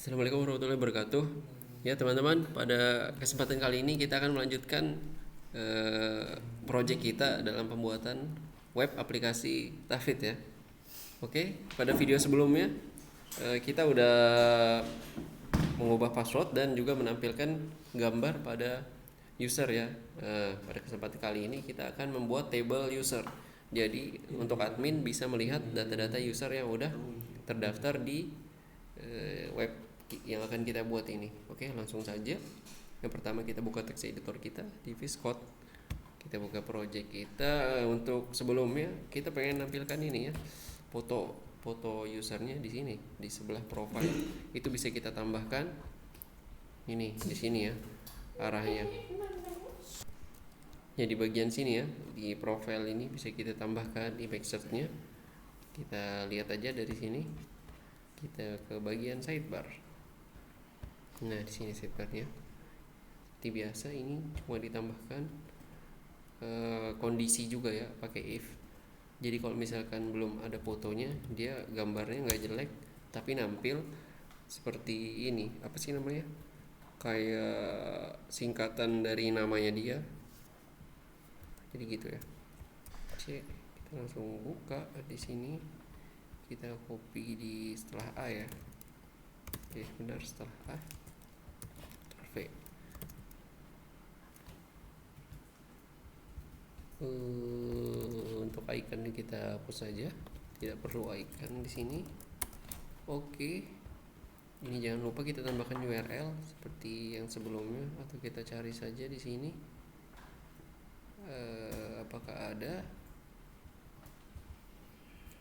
Assalamualaikum warahmatullahi wabarakatuh. Ya teman-teman, pada kesempatan kali ini kita akan melanjutkan project kita dalam pembuatan web aplikasi Tafid ya. Oke, pada video sebelumnya kita udah mengubah password dan juga menampilkan gambar pada user ya. Pada kesempatan kali ini kita akan membuat table user. Jadi untuk admin bisa melihat data-data user yang udah terdaftar di web yang akan kita buat ini. Oke, langsung saja. Yang pertama kita buka text editor kita di VS Code. Kita buka project kita. Untuk sebelumnya kita pengen nampilkan ini ya, foto usernya di sini di sebelah profile. Itu bisa kita tambahkan ini di sini ya arahnya. Ya di bagian sini ya, di profile ini bisa kita tambahkan di backsearch-nya. Kita lihat aja dari sini. Kita ke bagian sidebar. Nah, di sini sidebarnya. Seperti biasa ini cuma ditambahkan kondisi juga ya, pakai if. Jadi kalau misalkan belum ada fotonya, dia gambarnya nggak jelek, tapi nampil seperti ini. Apa sih namanya? Kayak singkatan dari namanya dia. Jadi gitu ya. Oke, kita langsung buka di sini. Kita copy di setelah A ya. Oke, benar setelah A. Perfect. Untuk icon kita hapus saja, tidak perlu icon di sini. Oke, ini jangan lupa kita tambahkan URL seperti yang sebelumnya, atau kita cari saja di sini. Apakah ada?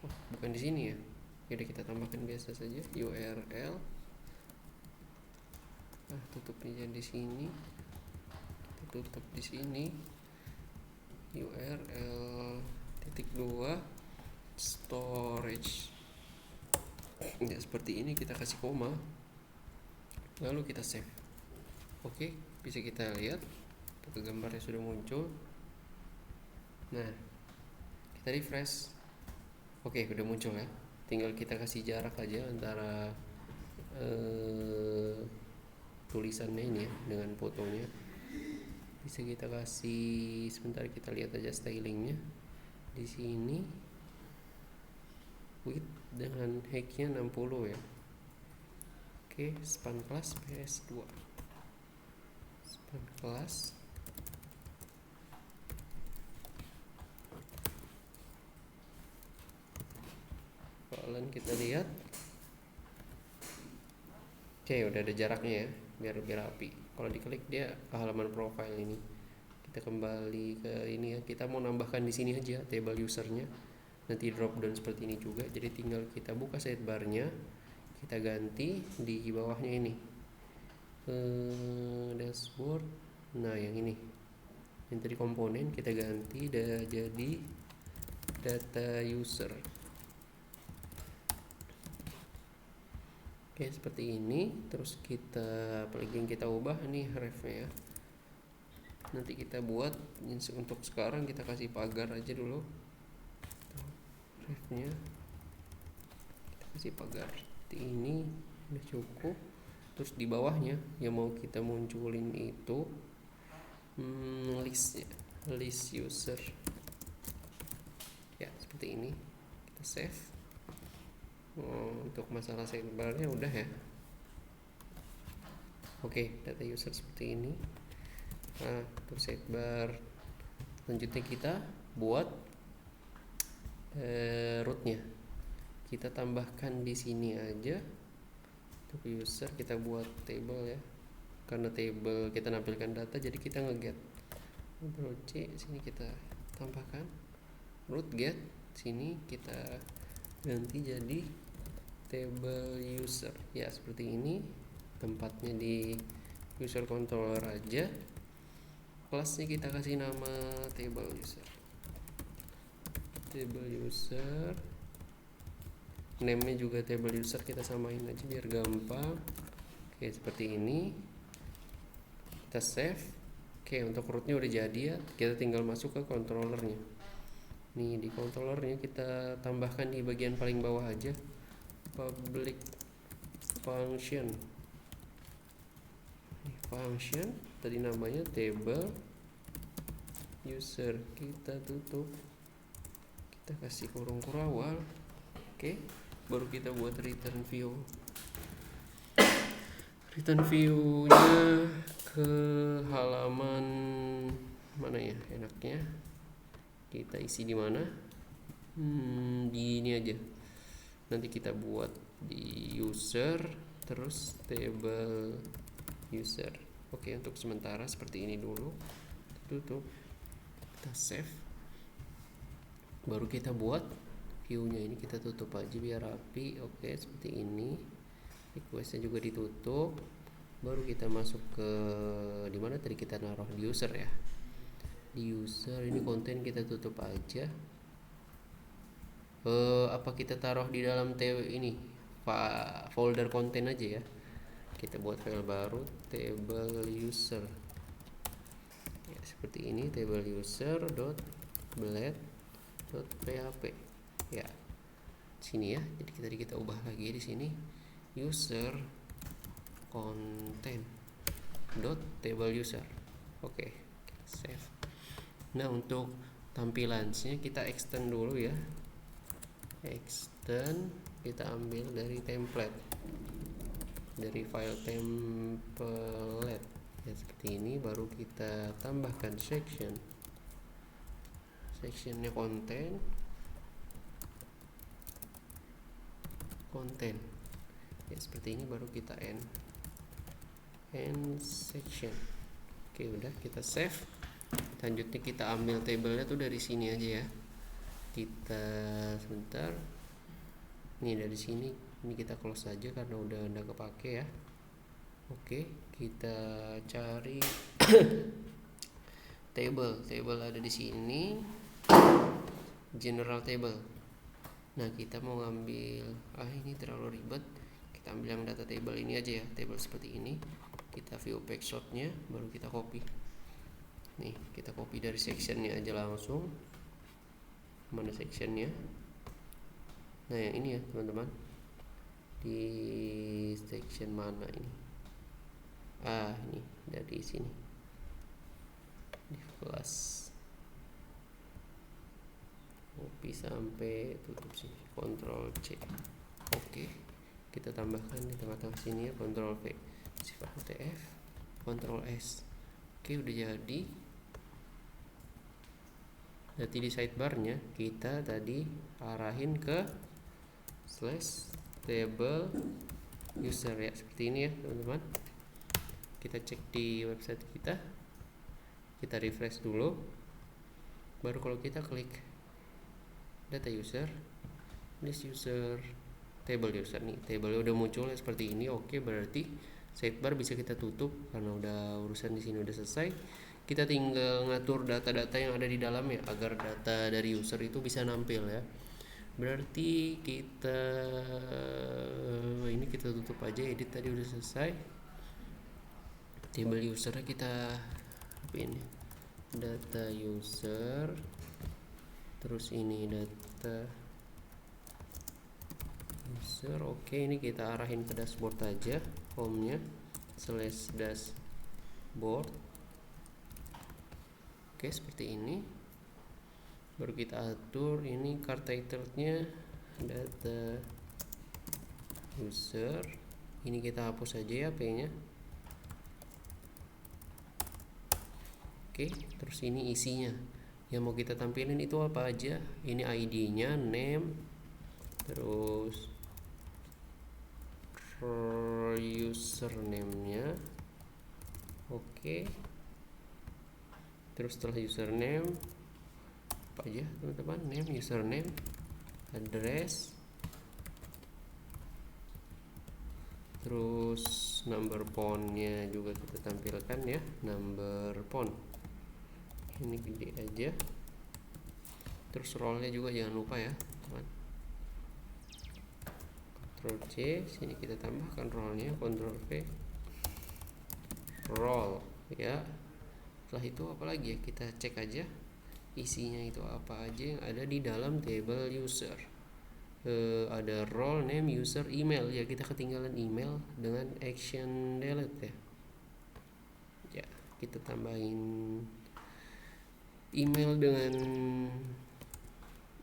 Oh, bukan di sini ya. Jadi kita tambahkan biasa saja URL. Tutupnya di sini. Kita tutup di sini. URL -2 storage. Ya seperti ini, kita kasih koma. Lalu kita save. Oke, bisa kita lihat apakah gambarnya sudah muncul. Nah, kita refresh. Oke, udah muncul ya. Tinggal kita kasih jarak aja antara tulisannya ini ya dengan fotonya. Bisa kita kasih, sebentar kita lihat aja stylingnya di sini. Width dengan height-nya 60 ya. Oke, span class PS2. Span class kalian kita lihat. Oke, udah ada jaraknya ya, biar lebih rapi. Kalau diklik dia ke halaman profile ini. Kita kembali ke ini ya. Kita mau nambahkan di sini aja table usernya. Nanti drop down seperti ini juga. Jadi tinggal kita buka sidebarnya, kita ganti di bawahnya ini. Dashboard. Nah, yang ini. Yang tadi komponen kita ganti jadi data user. Oke, seperti ini. Terus kita apalagi yang kita ubah nih refnya ya. Nanti kita buat untuk sekarang kita kasih pagar aja dulu. Refnya kita kasih pagar seperti ini, udah cukup. Terus di bawahnya yang mau kita munculin itu list user ya, seperti ini. Kita save. Untuk masalah sidebarnya udah ya. Oke, data user seperti ini. Nah, untuk sidebar selanjutnya kita buat rootnya. Kita tambahkan di sini aja. Untuk user kita buat table ya. Karena table kita nampilkan data, jadi kita ngeget. Ctrl C, sini kita tambahkan root get. Sini kita ganti jadi table user ya, seperti ini. Tempatnya di user controller aja. Kelasnya kita kasih nama table user. Table user. Name-nya juga table user, kita samain aja biar gampang. Oke, seperti ini. Kita save. Oke, untuk rootnya udah jadi ya. Kita tinggal masuk ke controllernya. Nih, di controllernya kita tambahkan di bagian paling bawah aja public function. Function tadi namanya table user, kita tutup, kita kasih kurung kurawal. Oke, baru kita buat return view. Return view-nya ke halaman mana ya enaknya, kita isi di mana, di ini aja. Nanti kita buat di user terus table user. Oke, untuk sementara seperti ini dulu, tutup, kita save, baru kita buat view-nya. Ini kita tutup aja biar rapi. Oke, seperti ini. Request-nya juga ditutup, baru kita masuk ke dimana tadi kita naruh, di user ya. Di user ini konten kita tutup aja. Apa kita taruh di dalam ini folder konten aja ya. Kita buat file baru, table user ya, seperti ini, table user .blade.php ya, sini ya. Jadi kita ubah lagi di sini, user content table user. Oke, save. Nah, untuk tampilannya kita extend dulu ya. Extend kita ambil dari template, dari file template ya, seperti ini. Baru kita tambahkan sectionnya konten ya, seperti ini. Baru kita end section. Oke, udah kita save. Selanjutnya kita ambil tabelnya tuh dari sini aja ya. Kita sebentar, nih dari sini, ini kita close aja karena udah nggak kepake ya. Oke, kita cari table ada di sini, general table. Nah, kita mau ngambil, ini terlalu ribet, kita ambil yang data table ini aja ya. Table seperti ini, kita view backshotnya, baru kita copy. Nih, kita copy dari sectionnya aja langsung. Mana sectionnya? Nah, yang ini ya teman-teman, di section mana ini? Ini dari sini, di kelas, copy sampai tutup sini, Ctrl C. Oke, kita tambahkan di tengah-tengah sini ya, Ctrl V, sifat UTF, Ctrl S. Oke, udah jadi. Nanti di sidebarnya kita tadi arahin ke /table user ya, seperti ini ya teman-teman. Kita cek di website kita refresh dulu, baru kalau kita klik data user, list user, table user, nih table udah muncul ya, seperti ini. Oke, berarti sidebar bisa kita tutup karena udah urusan di sini udah selesai. Kita tinggal ngatur data-data yang ada di dalam ya, agar data dari user itu bisa nampil ya. Berarti ini kita tutup aja, edit tadi udah selesai. Table usernya kita ini data user, terus ini data user. Oke, ini kita arahin ke dashboard aja, home-nya /dashboard. Oke, seperti ini. Baru kita atur ini card title-nya data user. Ini kita hapus aja ya P-nya. Oke, terus ini isinya yang mau kita tampilin itu apa aja. Ini ID-nya, name, terus username-nya. Oke, terus setelah username apa aja teman-teman, name, username, address, terus number phone-nya juga kita tampilkan ya, number phone ini gede aja. Terus role-nya juga jangan lupa ya teman. Ctrl C, sini kita tambahkan role-nya, Ctrl V, role ya. Setelah itu apa lagi ya, kita cek aja isinya itu apa aja yang ada di dalam table user. ada role, name, user, email. Ya, kita ketinggalan email dengan action delete ya. Kita tambahin email dengan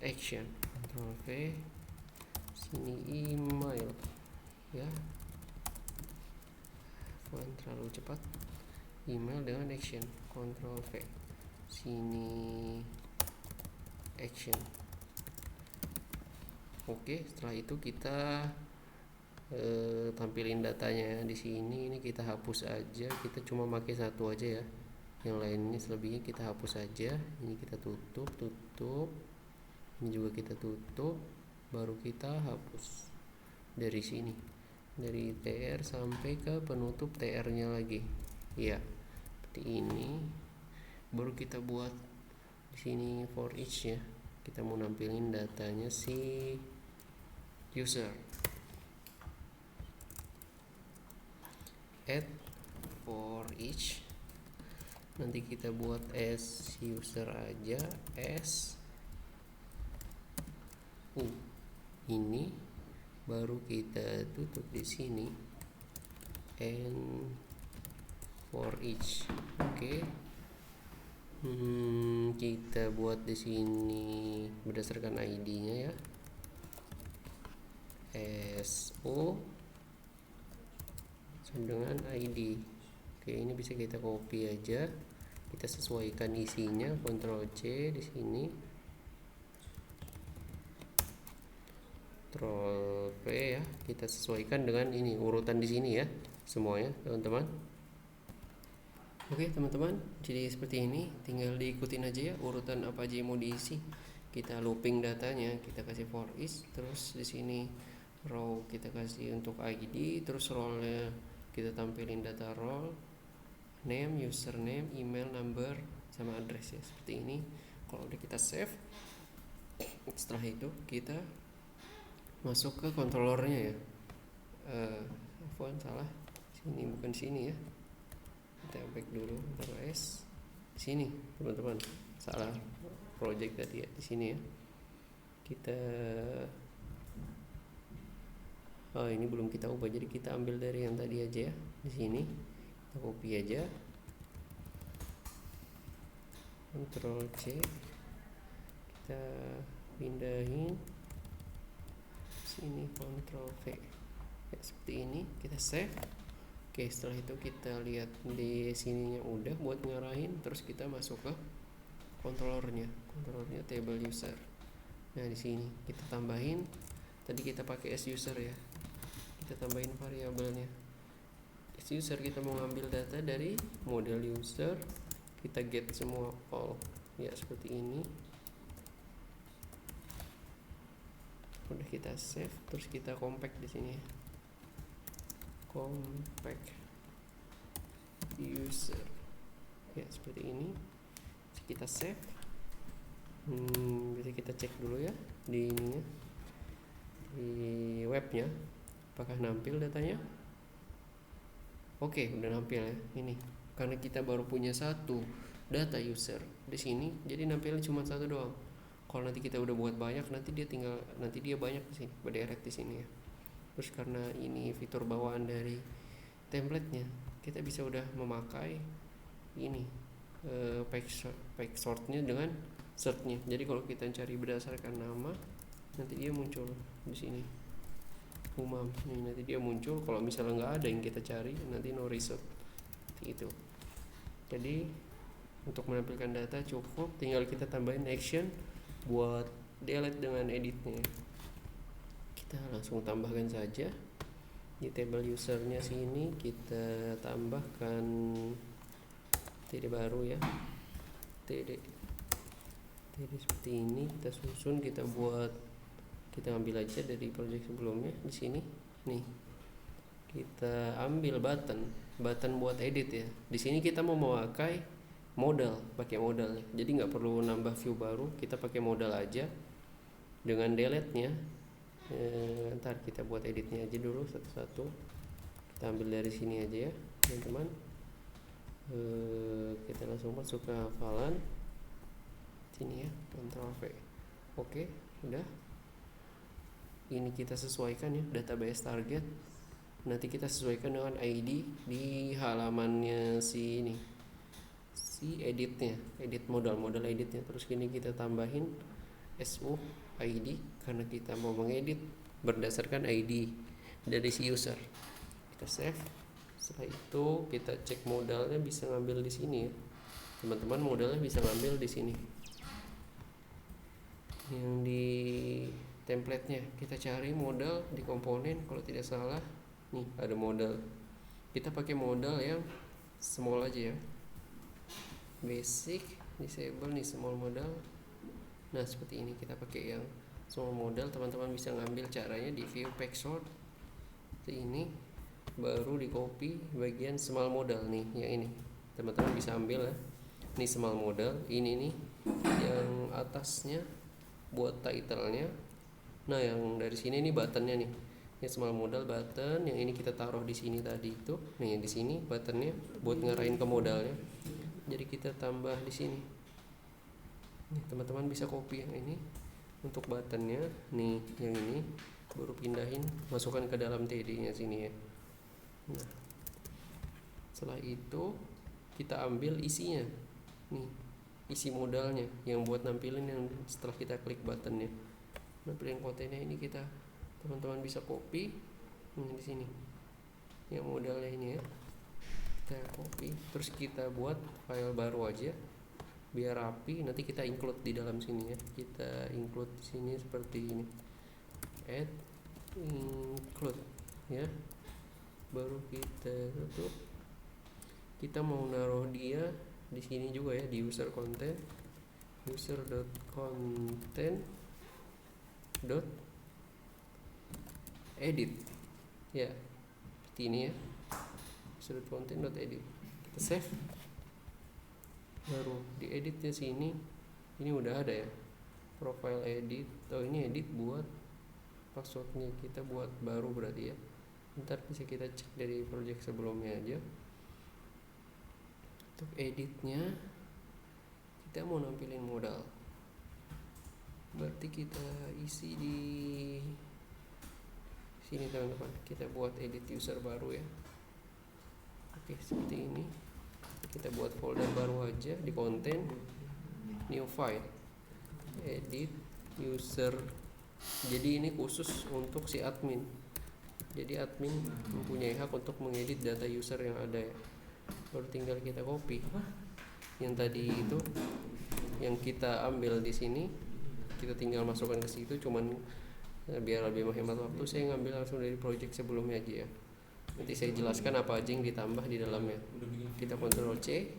action. Ctrl V, sini email ya, font terlalu cepat. Email dengan action, Ctrl V, sini action. Oke, setelah itu kita tampilin datanya di sini. Ini kita hapus aja, kita cuma pakai satu aja ya, yang lainnya selebihnya kita hapus aja. Ini kita tutup, ini juga kita tutup, baru kita hapus dari sini, dari TR sampai ke penutup TR nya lagi ya, seperti ini. Baru kita buat di sini for each ya, kita mau nampilin datanya si user. Add for each, nanti kita buat as user aja, as ini, baru kita tutup di sini and for each. Oke. Kita buat di sini berdasarkan ID-nya ya, SO dengan ID. Oke, ini bisa kita copy aja, kita sesuaikan isinya, Ctrl C di sini, Ctrl V ya, kita sesuaikan dengan ini urutan di sini ya semuanya teman-teman. Oke teman-teman, jadi seperti ini, tinggal diikutin aja ya urutan apa aja yang mau diisi. Kita looping datanya, kita kasih for each, terus di sini row kita kasih untuk ID, terus role-nya kita tampilin data role, name, username, email, number, sama address ya, seperti ini. Kalau udah kita save, setelah itu kita masuk ke controllernya ya. Salah, sini bukan sini ya, kita back dulu, terus sini teman-teman, salah project tadi ya, di sini ya. Kita ini belum kita ubah, jadi kita ambil dari yang tadi aja ya, di sini kita copy aja, Ctrl C, kita pindahin sini, Ctrl V ya, seperti ini. Kita save. Oke, setelah itu kita lihat di sininya udah buat ngarahin, terus kita masuk ke controllernya table user. Nah di sini kita tambahin, tadi kita pakai as user ya, kita tambahin variabelnya as user. Kita mau ngambil data dari model user, kita get semua all ya, seperti ini. Udah kita save, terus kita compact di sini ya, compact user ya, seperti ini. Kita save. Bisa kita cek dulu ya di ininya, di webnya, apakah nampil datanya. Oke, udah nampil ya. Ini karena kita baru punya satu data user di sini, jadi nampilnya cuma satu doang. Kalau nanti kita udah buat banyak, nanti dia banyak di sini, berderet di sini ya. Terus karena ini fitur bawaan dari template-nya, kita bisa udah memakai ini pack sort-nya dengan search-nya. Jadi kalau kita cari berdasarkan nama, nanti dia muncul di sini. Umam, nih nanti dia muncul. Kalau misalnya nggak ada yang kita cari, nanti no result. Seperti itu. Jadi untuk menampilkan data cukup, tinggal kita tambahin action buat delete dengan editnya. Kita langsung tambahkan saja di table usernya sini, kita tambahkan TD baru ya, TD seperti ini. Kita susun, kita ambil aja dari project sebelumnya di sini nih. Kita ambil button buat edit ya. Di sini kita mau memakai pakai modal ya. Jadi nggak perlu nambah view baru, kita pakai modal aja dengan delete nya. Ntar kita buat editnya aja dulu satu-satu. Kita ambil dari sini aja ya teman-teman. Kita langsung masuk ke hafalan sini ya, Ctrl V. Oke, udah. ini kita sesuaikan ya, database target. Nanti kita sesuaikan dengan ID di halamannya si editnya, edit modal editnya. Terus gini kita tambahin SU ID karena kita mau mengedit berdasarkan ID dari si user. Kita save. Setelah itu kita cek modalnya, bisa ngambil di sini ya teman-teman, modalnya bisa ngambil di sini yang di template-nya. Kita cari modal di komponen, kalau tidak salah nih ada modal. Kita pakai modal yang small aja ya, basic, disable nih small modal. Nah seperti ini, kita pakai yang small modal. Teman-teman bisa ngambil caranya di view password seperti ini, baru di copy bagian small modal nih yang ini, teman-teman bisa ambil ya. Ini small modal, ini nih yang atasnya buat title-nya. Nah yang dari sini nih buttonnya nih, ini small modal button. Yang ini kita taruh di sini tadi itu. Nih di sini buttonnya buat ngarahin ke modalnya. Jadi kita tambah di sini. Nih teman-teman bisa copy yang ini untuk buttonnya. Nih yang ini baru pindahin, masukkan ke dalam TD-nya sini ya. Nah setelah itu kita ambil isinya. Nih isi modalnya yang buat nampilin yang setelah kita klik buttonnya, nampilin kontennya ini. Kita teman-teman bisa copy di sini yang modalnya ini ya, kita copy terus kita buat file baru aja biar rapi. Nanti kita include di dalam sini ya, kita include di sini seperti ini, add include ya, baru kita tutup. Kita mau naruh dia di sini juga ya, di user content, user.content.edit ya, seperti ini ya, user.content.edit. Kita save, baru di editnya sini. Ini udah ada ya, profile edit. Oh ini edit buat passwordnya, kita buat baru berarti ya. Ntar bisa kita cek dari project sebelumnya aja. Untuk editnya kita mau nampilin modal, berarti kita isi di sini teman-teman. Kita buat edit user baru ya. Oke seperti ini, kita buat folder baru aja di konten, new file, edit user. Jadi ini khusus untuk si admin, jadi admin mempunyai hak untuk mengedit data user yang ada ya. Baru tinggal kita copy yang tadi itu, yang kita ambil di sini, kita tinggal masukkan ke situ. Cuman biar lebih menghemat waktu, saya ngambil langsung dari project sebelumnya aja ya. Nanti saya jelaskan apa aja yang ditambah di dalamnya. Kita Ctrl C,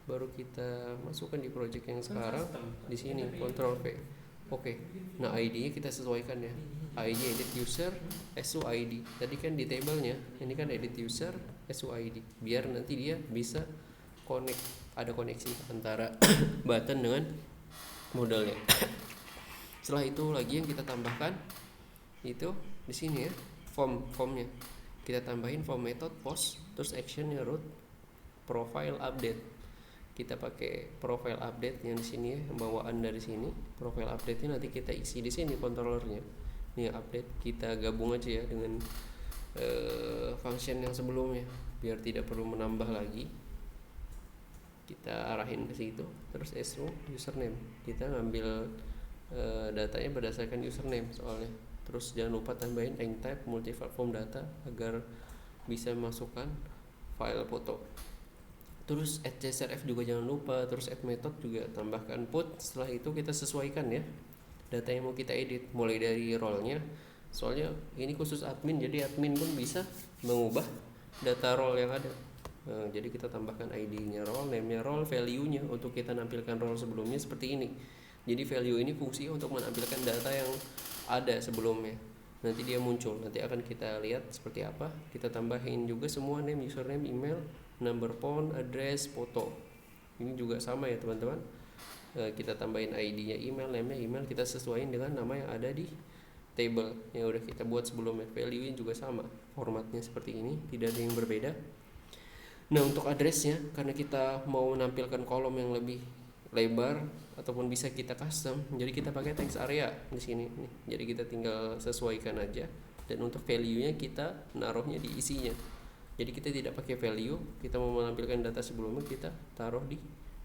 baru kita masukkan di project yang sekarang. Di sini Ctrl V. Oke. Nah ID-nya kita sesuaikan ya. ID edit user SU ID. Tadi kan di tabelnya, ini kan edit user SU ID. Biar nanti dia bisa connect, ada koneksi antara button dengan modalnya. Setelah itu lagi yang kita tambahkan itu di sini ya, formnya. Kita tambahin form method post, terus actionnya root, profile update. Kita pakai profile update yang di sini ya, bawaan dari sini. Profile update-nya nanti kita isi di sini controllernya. Ini update kita gabung aja ya dengan function yang sebelumnya biar tidak perlu menambah lagi. Kita arahin ke situ. Terus SU username, kita ngambil datanya berdasarkan username soalnya. Terus jangan lupa tambahin type multi-platform data agar bisa masukkan file foto. Terus add CSRF juga jangan lupa. Terus add method juga tambahkan put. Setelah itu kita sesuaikan ya data yang mau kita edit, mulai dari role-nya. Soalnya ini khusus admin, jadi admin pun bisa mengubah data role yang ada. Jadi kita tambahkan ID-nya role, name-nya role, value-nya untuk kita nampilkan role sebelumnya seperti ini. Jadi value ini fungsi untuk menampilkan data yang ada sebelumnya. Nanti dia muncul, nanti akan kita lihat seperti apa. Kita tambahin juga semua name, username, email, number phone, address, foto. Ini juga sama ya teman-teman. Kita tambahin ID-nya email, name-nya email, kita sesuaiin dengan nama yang ada di table yang udah kita buat sebelumnya. Value-nya juga sama, formatnya seperti ini, tidak ada yang berbeda. Nah untuk address-nya, karena kita mau menampilkan kolom yang lebih lebar ataupun bisa kita custom. Jadi kita pakai text area di sini nih. Jadi kita tinggal sesuaikan aja, dan untuk value-nya kita naruhnya di isinya. Jadi kita tidak pakai value, kita mau menampilkan data sebelumnya, kita taruh di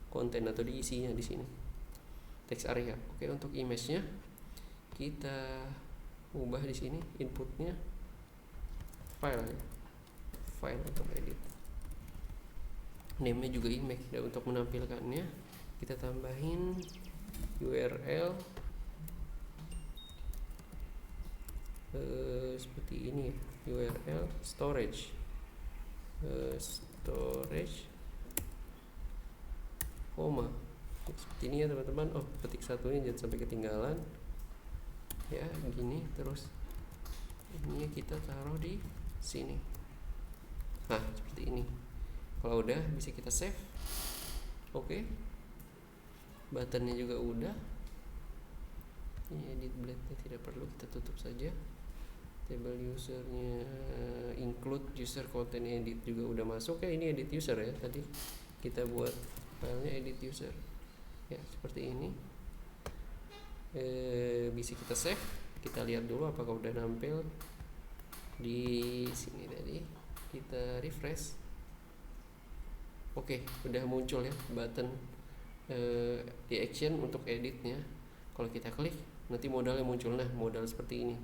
konten atau di isinya di sini. Text area. Oke, untuk image-nya kita ubah di sini inputnya file ya. File untuk edit. Name-nya juga image. Dan untuk menampilkannya kita tambahin URL seperti ini ya, URL storage koma seperti ini ya teman-teman. Oh, ketik satunya jangan sampai ketinggalan ya, begini. Terus ini kita taruh di sini. Nah, seperti ini. Kalau udah bisa kita save. Oke. Buttonnya juga udah. Ini edit blade-nya tidak perlu, kita tutup saja. Table usernya include user content edit juga udah masuk ya. Ini edit user ya, tadi kita buat filenya edit user ya, seperti ini. Bisa kita save, kita lihat dulu apakah udah nampil di sini. Tadi kita refresh. Oke, udah muncul ya button di action untuk editnya. Kalau kita klik nanti modalnya muncul. Nah, modal seperti ini.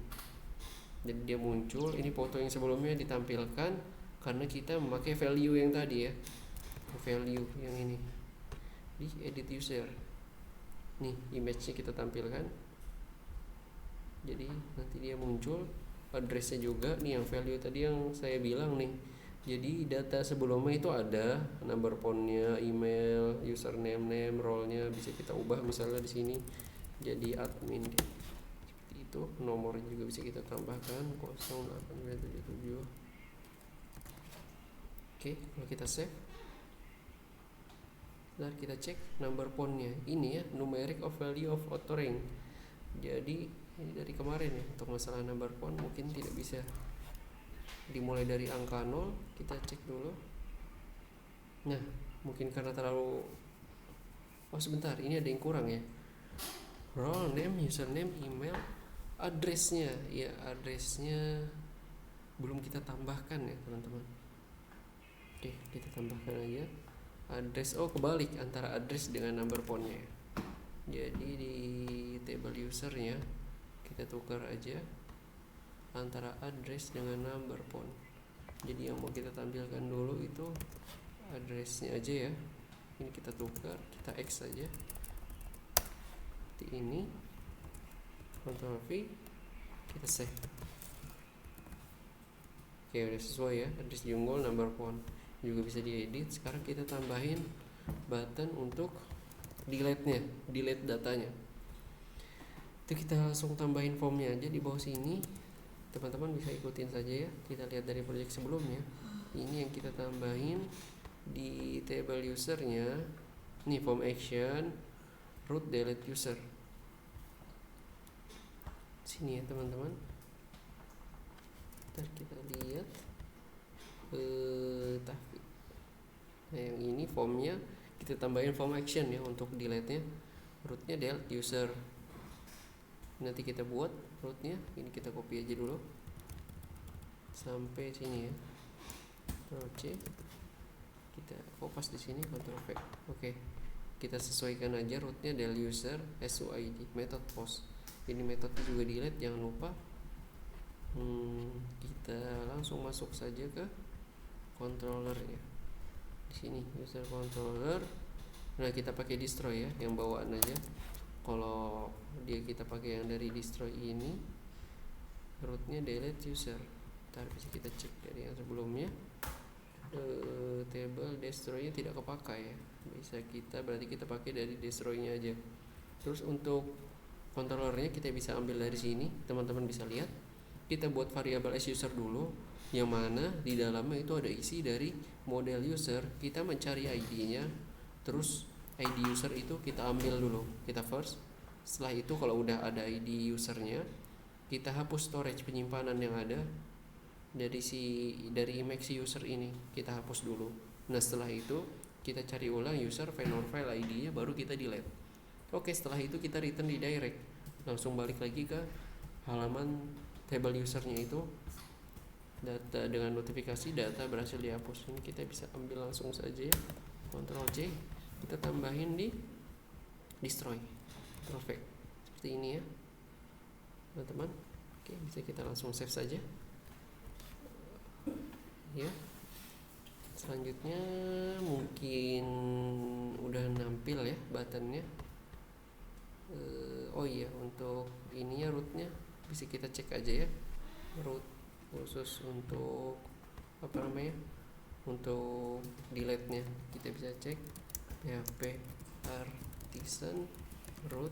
Jadi dia muncul. Ini foto yang sebelumnya ditampilkan karena kita memakai value yang tadi ya, value yang ini di edit user. Nih image-nya kita tampilkan. Jadi nanti dia muncul address-nya juga. Nih yang value tadi yang saya bilang nih. Jadi data sebelumnya itu ada number phone-nya, email, username, name, role-nya bisa kita ubah misalnya di sini jadi admin seperti itu. Nomornya juga bisa kita tambahkan 0877. Oke, kalau kita save, nah kita cek number phone-nya. Ini ya, numeric of value of authoring. Jadi ini dari kemarin ya, untuk masalah number phone mungkin tidak bisa dimulai dari angka 0. Kita cek dulu. Nah, mungkin karena terlalu, oh sebentar, ini ada yang kurang ya. Role name, username, email, addressnya ya, addressnya belum kita tambahkan ya teman-teman. Oke, kita tambahkan aja address. Oh, kebalik antara address dengan number phone-nya. Jadi di table usernya kita tukar aja antara address dengan number phone. Jadi yang mau kita tampilkan dulu itu addressnya aja ya. Ini kita tukar, kita X saja seperti ini. Ctrl V, kita save. Oke, udah sesuai ya, address junggol, number phone juga bisa diedit. Sekarang kita tambahin button untuk delete-nya, delete datanya. Itu kita langsung tambahin formnya aja di bawah sini. Teman-teman bisa ikutin saja ya. Kita lihat dari project sebelumnya. Ini yang kita tambahin di table usernya. Nih form action, root delete user. Sini ya teman-teman. Ntar kita lihat. Nah yang ini formnya kita tambahin form action ya untuk delete-nya. Rootnya delete user. Nanti kita buat rootnya. Ini kita copy aja dulu sampai sini ya. Ctrl C, kita kopas di sini, Ctrl V. Oke, kita sesuaikan aja rootnya del user suid method post. Ini metode juga delete, jangan lupa. Kita langsung masuk saja ke controller ya. Di sini user controller. Nah, kita pakai destroy ya, yang bawaan aja. Kalau dia kita pakai yang dari destroy ini, rootnya delete user. Ntar bisa kita cek dari yang sebelumnya. Table destroy-nya tidak kepakai ya. Bisa kita, berarti kita pakai dari destroy-nya aja. Terus untuk controllernya kita bisa ambil dari sini, teman-teman bisa lihat. Kita buat variabel as user dulu, yang mana di dalamnya itu ada isi dari model user. Kita mencari ID-nya, terus ID user itu kita ambil dulu, kita first. Setelah itu kalau udah ada ID usernya, kita hapus storage penyimpanan yang ada dari image user ini, kita hapus dulu. Nah setelah itu kita cari ulang user vendor file ID nya, baru kita delete. Oke, setelah itu kita return di direct, langsung balik lagi ke halaman table usernya itu, data dengan notifikasi data berhasil dihapus. Ini kita bisa ambil langsung saja ya, Ctrl C, kita tambahin di destroy traffic seperti ini ya teman-teman. Oke, bisa kita langsung save saja ya. Selanjutnya mungkin udah nampil ya buttonnya. Oh iya, untuk ininya rootnya bisa kita cek aja ya, root khusus untuk apa namanya, untuk delete nya kita bisa cek php artisan root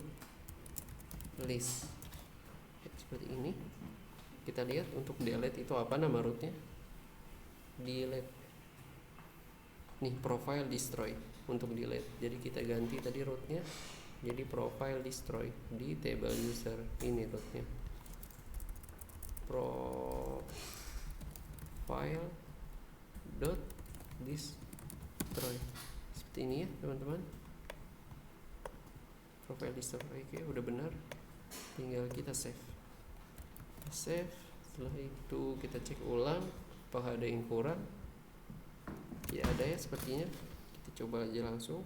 list ya, seperti ini. Kita lihat untuk delete itu apa nama rootnya, delete nih, profile destroy untuk delete. Jadi kita ganti tadi rootnya jadi profile destroy di table user. Ini rootnya profile dot destroy seperti ini ya teman-teman, profile destroy. Oke, udah benar, tinggal kita save. Setelah itu kita cek ulang apakah ada yang kurang. Ya ada ya sepertinya. Kita coba aja langsung,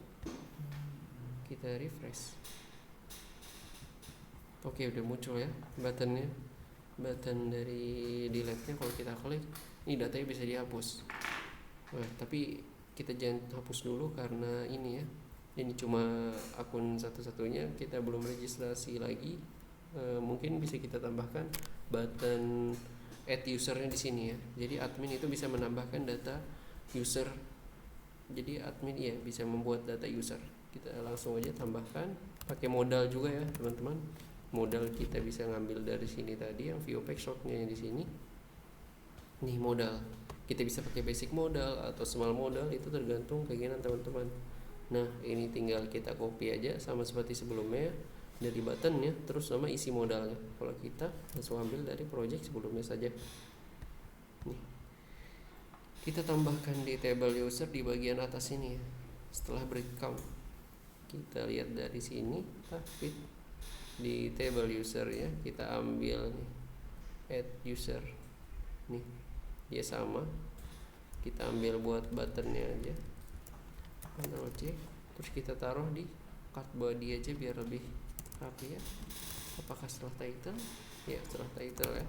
kita refresh. Oke, udah muncul ya buttonnya, button dari delete nya. Kalau kita klik, ini datanya bisa dihapus. Nah, tapi kita jangan hapus dulu karena ini ya, ini cuma akun satu-satunya, kita belum registrasi lagi. Mungkin bisa kita tambahkan button add usernya di sini ya. Jadi admin itu bisa menambahkan data user. Jadi admin ya bisa membuat data user. Kita langsung aja tambahkan, pakai modal juga ya teman-teman. Modal kita bisa ngambil dari sini tadi, yang view pack shotnya di sini. Nih modal, kita bisa pakai basic modal atau small modal, itu tergantung keinginan teman-teman. Nah ini tinggal kita copy aja sama seperti sebelumnya dari buttonnya, terus sama isi modalnya. Kalau kita langsung ambil dari project sebelumnya saja. Nih, kita tambahkan di table user di bagian atas ini ya. Setelah breakcount, kita lihat dari sini, tapi di table user ya, kita ambil nih, add user. Nih, dia sama. Kita ambil buat buttonnya aja, Ctrl C, terus kita taruh di card body aja biar lebih rapi ya. Apakah setelah title? Ya, setelah title ya.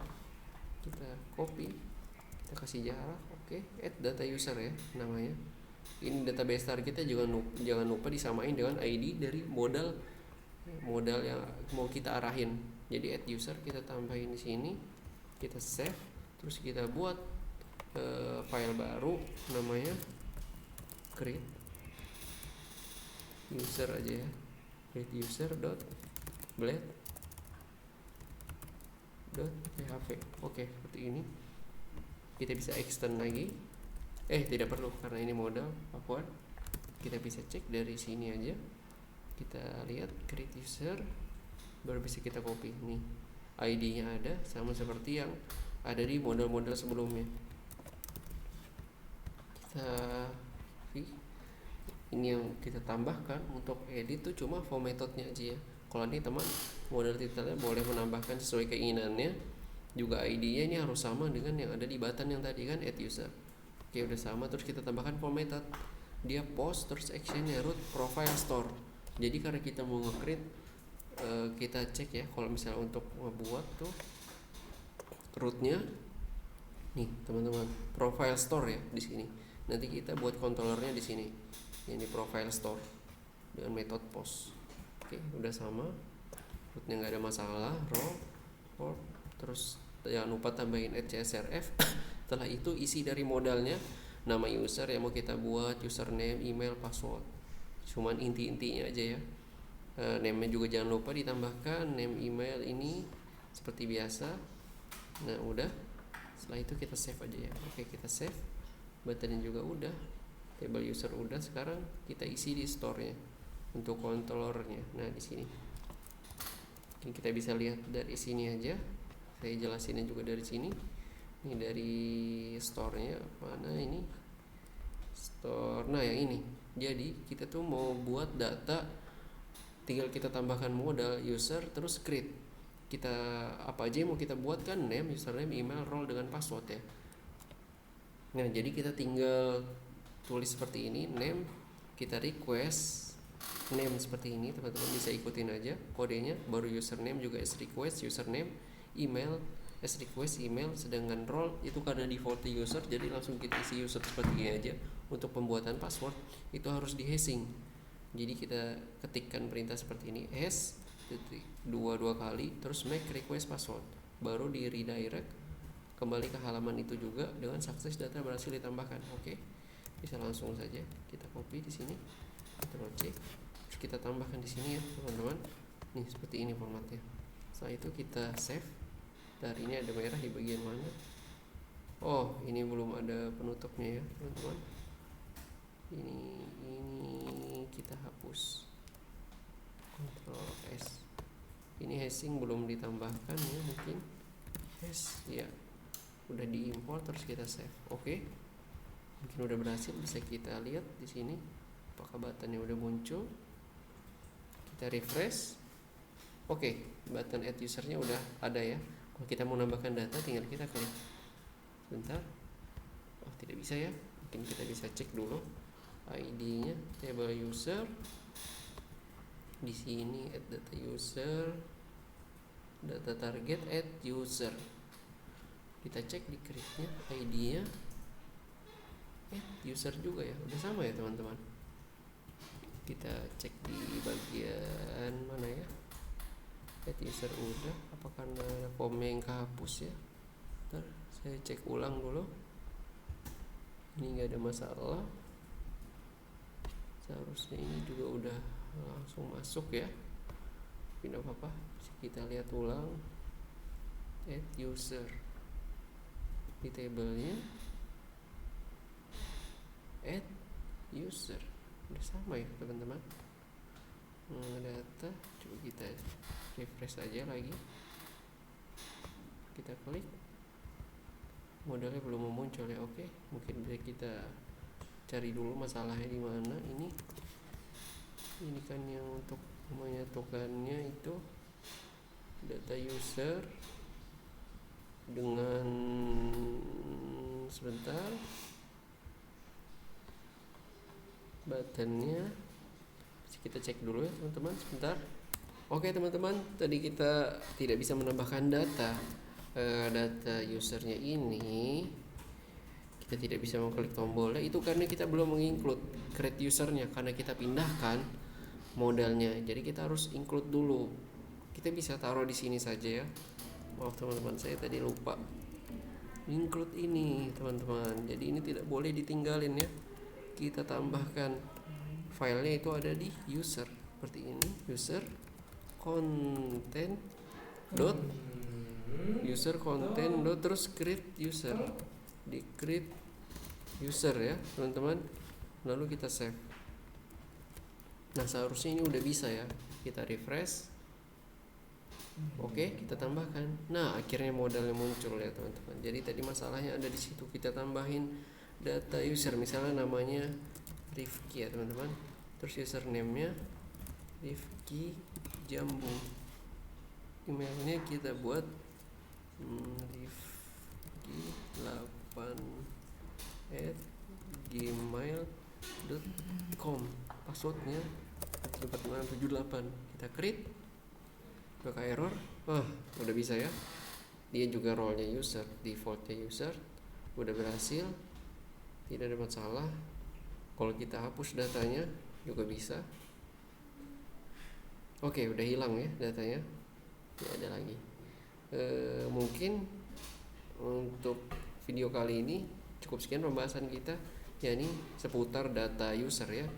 Kita copy, kita kasih jarak. Oke, add data user ya namanya. Ini database tar kita jangan lupa disamain dengan ID dari modal yang mau kita arahin. Jadi add user kita tambahin di sini, kita save, terus kita buat file baru namanya create user aja ya, create user blade.php. Oke, seperti ini. Kita bisa extend lagi. Tidak perlu karena ini modal awkward. Kita bisa cek dari sini aja. Kita lihat create user, baru bisa kita copy. Nih, ID-nya ada sama seperti yang ada di model-model sebelumnya. Ini yang kita tambahkan untuk edit tuh cuma form methodnya aja ya. Kalau ini teman model titelnya boleh menambahkan sesuai keinginannya. Juga ID-nya ini harus sama dengan yang ada di button yang tadi kan, add user. Oke, udah sama, terus kita tambahkan form method. Dia post, terus actionnya root profile store. Jadi karena kita mau nge-create, kita cek ya, kalau misalnya untuk ngebuat tuh rootnya nih teman-teman, profile store ya di sini. Nanti kita buat controllernya di sini. Ini profile store dengan method post. Oke, udah sama. Rootnya nggak ada masalah. Row, terus jangan lupa tambahin @csrf. Setelah itu isi dari modalnya, nama user yang mau kita buat, username, email, password. Cuman inti-intinya aja ya. Name-nya juga jangan lupa ditambahkan, name email ini seperti biasa. Nah udah, setelah itu kita save aja ya. Oke, kita save. Buttonnya juga udah, table user udah. Sekarang kita isi di store-nya untuk controllernya. Nah di sini kita bisa lihat dari sini aja. Saya jelasinnya juga dari sini. Ini dari store-nya mana ini? store. Nah yang ini, jadi kita tuh mau buat data, tinggal kita tambahkan modal, user, terus create. Kita apa aja yang mau kita buat kan, name, username, email, role dengan password ya. Nah jadi kita tinggal tulis seperti ini, name, kita request name seperti ini, teman-teman bisa ikutin aja kodenya. Baru username juga as request username, email as request email, sedangkan role itu karena default user jadi langsung kita isi user seperti ini aja. Untuk pembuatan password itu harus di hashing, jadi kita ketikkan perintah seperti ini, hash dua kali, terus make request password, baru di redirect kembali ke halaman itu juga dengan sukses data berhasil ditambahkan. Oke, bisa langsung saja kita copy di sini, Ctrl C, terus kita tambahkan di sini ya teman-teman. Nih seperti ini formatnya. Setelah itu kita save. Dari ini ada merah di bagian mana? Oh, ini belum ada penutupnya ya teman-teman. Ini kita hapus. Ctrl S. Ini hashing belum ditambahkan ya, mungkin hash ya udah diimport, terus kita save. Oke, mungkin udah berhasil. Bisa kita lihat di sini apakah buttonnya udah muncul. Kita refresh. Oke, button add usernya udah ada ya. Kalau kita mau nambahkan data tinggal kita klik. Bentar. Oh, tidak bisa ya. Mungkin kita bisa cek dulu ID-nya, table user. Di sini add data user, data target, add user. Kita cek di create-nya, ID-nya add user juga ya. Udah sama ya teman-teman. Kita cek di bagian mana ya? Add user udah. Apa karena formnya yang kehapus ya? Bentar, saya cek ulang dulu. Ini nggak ada masalah. Seharusnya ini juga udah langsung masuk ya. Tidak apa-apa. Kita lihat ulang. Add user di tabelnya. Add user. Udah sama ya teman-teman. Data. Coba kita refresh aja lagi. Kita klik. Modalnya belum muncul ya. Oke, mungkin bisa kita cari dulu masalahnya di mana. Ini kan yang untuk menyatukannya itu data user dengan, sebentar, buttonnya. Kita cek dulu ya teman-teman, sebentar. Oke teman-teman, tadi kita tidak bisa menambahkan data usernya ini. Kita tidak bisa mengklik tombolnya itu karena kita belum menginclude create usernya, karena kita pindahkan modalnya. Jadi kita harus include dulu. Kita bisa taruh di sini saja ya. Maaf teman-teman, saya tadi lupa include ini teman-teman. Jadi ini tidak boleh ditinggalin ya. Kita tambahkan filenya itu ada di user seperti ini, user content dot user content dot terus create user, di create user ya teman-teman, lalu kita save. Nah seharusnya ini udah bisa ya. Kita refresh. Oke, kita tambahkan. Nah akhirnya modalnya muncul ya teman-teman. Jadi tadi masalahnya ada di situ. Kita tambahin data user, misalnya namanya Rifki ya teman-teman, terus username-nya Rifki Jambu, emailnya kita buat rifki8@gmail.com, passwordnya 4678. Kita create. Apakah error? Udah bisa ya. Dia juga role-nya user, default-nya user, udah berhasil, tidak ada masalah. Kalau kita hapus datanya juga bisa. Oke, udah hilang ya datanya, tidak ada lagi. Mungkin untuk video kali ini cukup sekian pembahasan kita, yakni seputar data user ya.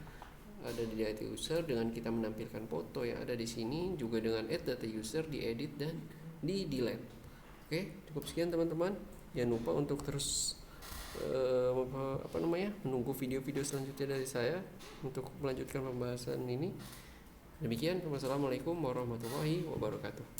Ada di data user dengan kita menampilkan foto yang ada di sini, juga dengan add data user, diedit dan di delete. Oke, cukup sekian teman-teman. Jangan lupa untuk terus menunggu video-video selanjutnya dari saya untuk melanjutkan pembahasan ini. Demikian, wassalamualaikum warahmatullahi wabarakatuh.